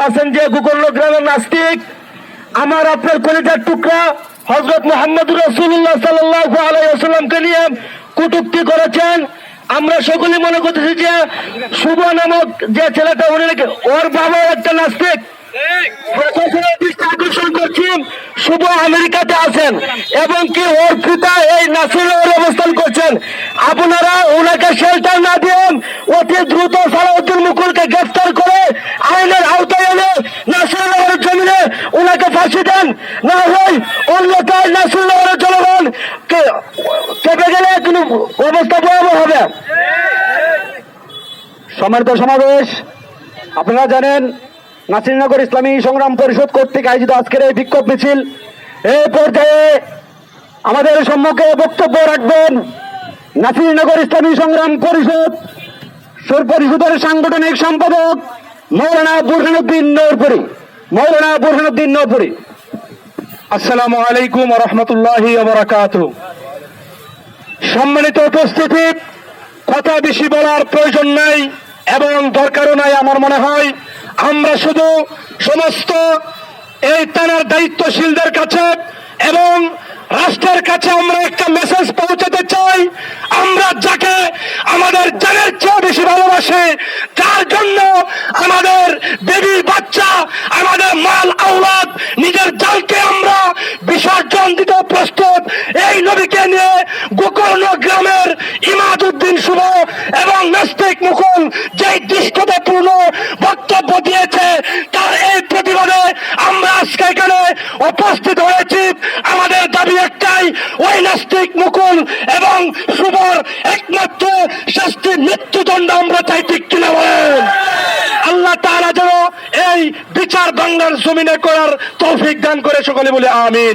আছেন যে গোকর্ণ গ্রামের নাস্তিক, আমার আপনার কলিজার টুকরা হযরত মুহাম্মদুর রাসূলুল্লাহ সাল্লাল্লাহু আলাইহি ওয়াসাল্লামকে নিয়ে কটূক্তি করেছেন। আমরা সকলেই মনে করতেছি যে শুভ নামক যে ছেলেটা, উনি নাকি ওর বাবা একটা নাস্তিক। প্রশাসনের দৃষ্টি আকর্ষণ করছি, শুভ আমেরিকাতে আছেন এবং কি ওর পিতা এই নাসিরের অবস্থান করছেন। আপনারা ওনাকে শেল্টার না দিয়ে অতি দ্রুত সালাউদ্দিন মুকুলকে গ্রেফতার করে আইনের আওতায় এনে নাসিরের জমিনে ওনাকে ফাঁসি দেন, না হয় অন্যথায় নাসিরের জনগণ কেঁপে গেলে কোনো অবস্থা ভয়াবহ হবে। সম্মানিত সমাবেশ, আপনারা জানেন নাসিরনগর ইসলামী সংগ্রাম পরিষদ কর্তৃক আয়োজিত আজকের এই বিক্ষোভ মিছিল, এই পর্যায়ে আমাদের সম্মুখে বক্তব্য রাখবেন নাসিরনগর ইসলামী সংগ্রাম পরিষদের সাংগঠনিক সম্পাদক মৌলানা বুরহানুদ্দিন নূরপুরী। আসসালামু আলাইকুম ওয়া রাহমাতুল্লাহি ওয়া বারাকাতুহু। সম্মানিত উপস্থিতি, কথা বেশি বলার প্রয়োজন নাই এবং দরকারও নাই। আমার মনে হয় আমরা শুধু সমস্ত এই থানার দায়িত্বশীলদের কাছে এবং রাষ্ট্রের কাছে আমরা একটা মেসেজ পৌঁছাতে চাই। আমরা যাকে আমাদের জানের চেয়ে বেশি ভালোবাসি, যার জন্য আমাদের বেবি বাচ্চা, আমাদের মাল আওলাদ, নিজের জানকে আমরা বিসর্জন দিতে প্রস্তুত, এই নবীকে নিয়ে গোকর্ণ গ্রামের ইমাদউদ্দিন শুভ এবং নাস্তিক মুকুল যেই দৃষ্টতাপূর্ণ বক্তব্য দিয়েছে, তার এই প্রতিবাদে আমরা আজকে এখানে উপস্থিত হয়েছি। আমাদের দাবি একটাই, ওই নাস্তিক মুকুল এবং শুভর একমাত্র শাস্তি মৃত্যুদণ্ড আমরা চাই, ঠিক কিনা বলেন? আল্লাহ তাআলা যেন এই বিচার বাংলার জমিনে করার তৌফিক দান করে, সকলে বলে আমিন।